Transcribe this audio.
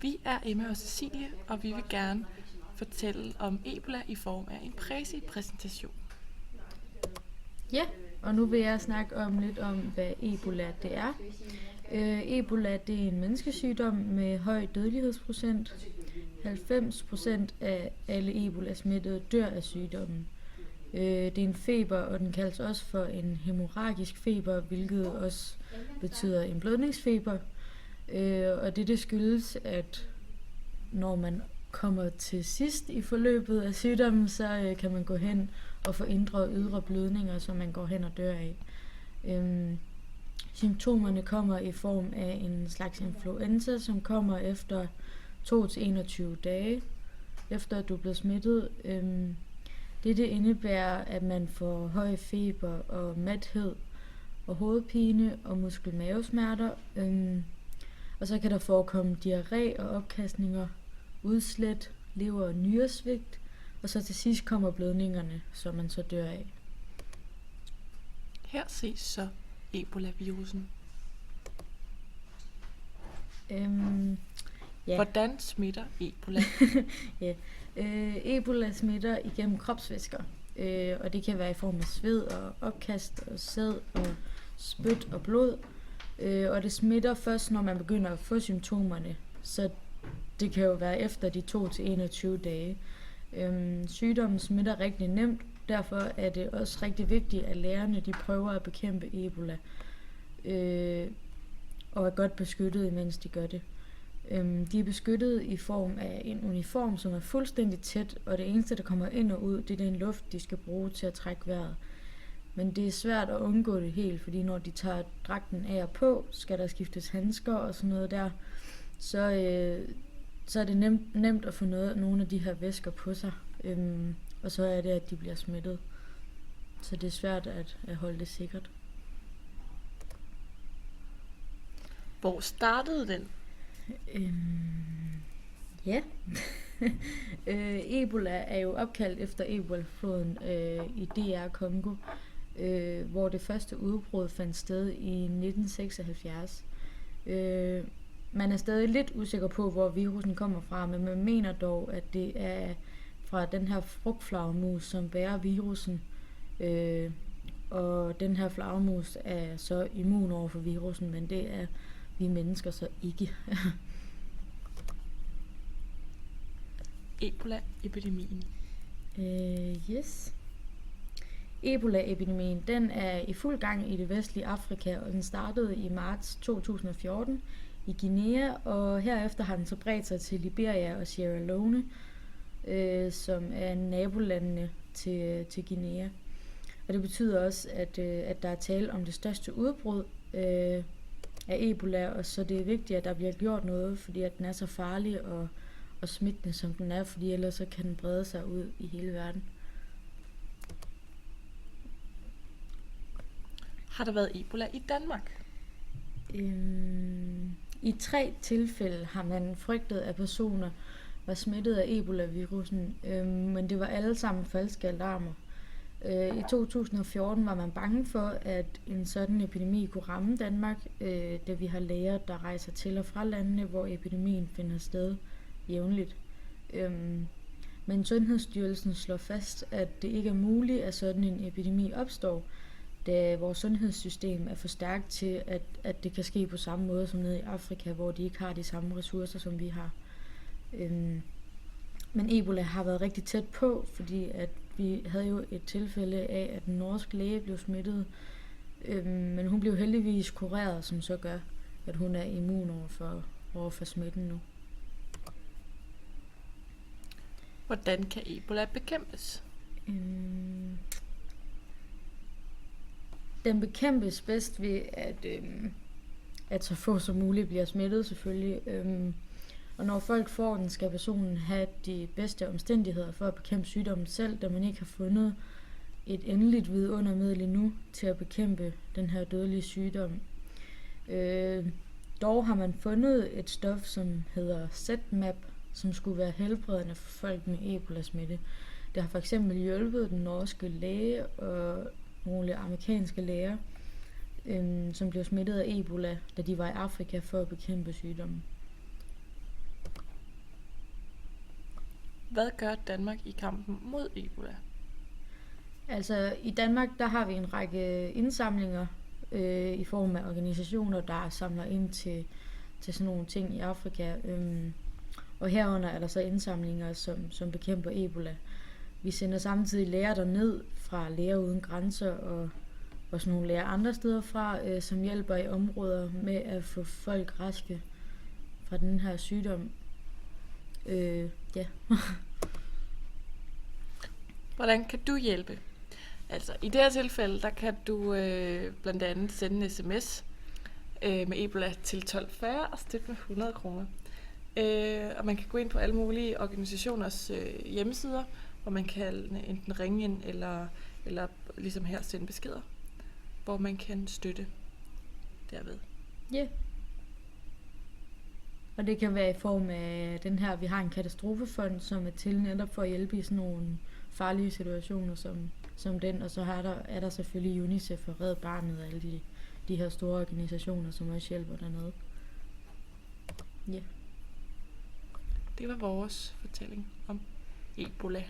Vi er Emma og Cecilie, og vi vil gerne fortælle om Ebola i form af en præsentation. Ja, og nu vil jeg snakke lidt om, hvad Ebola det er. Ebola det er en menneskesygdom med høj dødelighedsprocent. 90% af alle Ebola-smittede dør af sygdommen. Det er en feber, og den kaldes også for en hæmorragisk feber, hvilket også betyder en blødningsfeber. Og det skyldes, at når man kommer til sidst i forløbet af sygdommen, så kan man gå hen og få indre og ydre blødninger, som man går hen og dør af. Symptomerne kommer i form af en slags influenza, som kommer efter 2-21 dage, efter at du er blevet smittet. Det indebærer, at man får høj feber og mathed og hovedpine og muskelmavesmerter. Og så kan der forekomme diarré og opkastninger, udslæt, lever- og nyresvigt, og så til sidst kommer blødningerne, som man så dør af. Her ses så Ebola-virusen. Ja. Hvordan smitter Ebola? Ja. Ebola smitter igennem kropsvæsker, og det kan være i form af sved og opkast og sæd og spyt og blod. Og det smitter først, når man begynder at få symptomerne, så det kan jo være efter de 2-21 dage. Sygdommen smitter rigtig nemt, derfor er det også rigtig vigtigt, at lægerne de prøver at bekæmpe Ebola, og er godt beskyttet, imens de gør det. De er beskyttet i form af en uniform, som er fuldstændig tæt, og det eneste, der kommer ind og ud, det er den luft, de skal bruge til at trække vejret. Men det er svært at undgå det helt, fordi når de tager dragten af og på, skal der skiftes handsker og sådan noget der, så er det nemt at få nogle af de her væsker på sig, og så er det, at de bliver smittet. Så det er svært at holde det sikkert. Hvor startede den? Ja. Ebola er jo opkaldt efter Ebola-floden i DR Congo, hvor det første udbrud fandt sted i 1976. Man er stadig lidt usikker på, hvor virusen kommer fra, men man mener dog, at det er fra den her frugtflagermus, som bærer virusen. Og den her flagermus er så immun over for virusen, men det er vi mennesker så ikke. Ebola-epidemien. Yes. Ebola-epidemien, den er i fuld gang i det vestlige Afrika, og den startede i marts 2014 i Guinea, og herefter har den så bredt sig til Liberia og Sierra Leone, som er nabolandene til Guinea. Og det betyder også, at der er tale om det største udbrud af Ebola, og så det er vigtigt, at der bliver gjort noget, fordi at den er så farlig og smittende, som den er, fordi ellers så kan den brede sig ud i hele verden. Har der været Ebola i Danmark? I 3 tilfælde har man frygtet, at personer var smittet af Ebola-virusen, men det var alle sammen falske alarmer. I 2014 var man bange for, at en sådan epidemi kunne ramme Danmark, da vi har læger, der rejser til og fra landene, hvor epidemien finder sted jævnligt. Men Sundhedsstyrelsen slår fast, at det ikke er muligt, at sådan en epidemi opstår, da vores sundhedssystem er for stærkt til, at det kan ske på samme måde som nede i Afrika, hvor de ikke har de samme ressourcer, som vi har. Men Ebola har været rigtig tæt på, fordi at vi havde jo et tilfælde af, at en norsk læge blev smittet, men hun blev heldigvis kureret, som så gør, at hun er immun over for smitten nu. Hvordan kan Ebola bekæmpes? Den bekæmpes bedst ved, at så få som muligt bliver smittet selvfølgelig. Og når folk får den, skal personen have de bedste omstændigheder for at bekæmpe sygdommen selv, da man ikke har fundet et endeligt vidundermiddel endnu til at bekæmpe den her dødelige sygdom. Dog har man fundet et stof, som hedder ZMapp, som skulle være helbredende for folk med Ebola-smitte. Det har for eksempel hjulpet den norske læge og nogle amerikanske læger, som blev smittet af Ebola, da de var i Afrika for at bekæmpe sygdommen. Hvad gør Danmark i kampen mod Ebola? Altså i Danmark, der har vi en række indsamlinger i form af organisationer, der samler ind til sådan nogle ting i Afrika. Og herunder er der så indsamlinger, som bekæmper Ebola. Vi sender samtidig læger derned fra Læger Uden Grænser og sådan nogle læger andre steder fra, som hjælper i områder med at få folk raske fra den her sygdom. Ja. Hvordan kan du hjælpe? Altså i det her tilfælde, der kan du blandt andet sende en sms med Ebola til 1240 og støtte med 100 kroner. Og man kan gå ind på alle mulige organisationers hjemmesider, hvor man kan enten ringe ind eller ligesom her sende beskeder, hvor man kan støtte derved. Ja. Yeah. Og det kan være i form af den her, vi har en katastrofefond, som er til netop for at hjælpe i sådan nogle farlige situationer som den. Og så er der selvfølgelig UNICEF og Red Barnet og alle de her store organisationer, som også hjælper dernede. Ja. Det var vores fortælling om Ebola.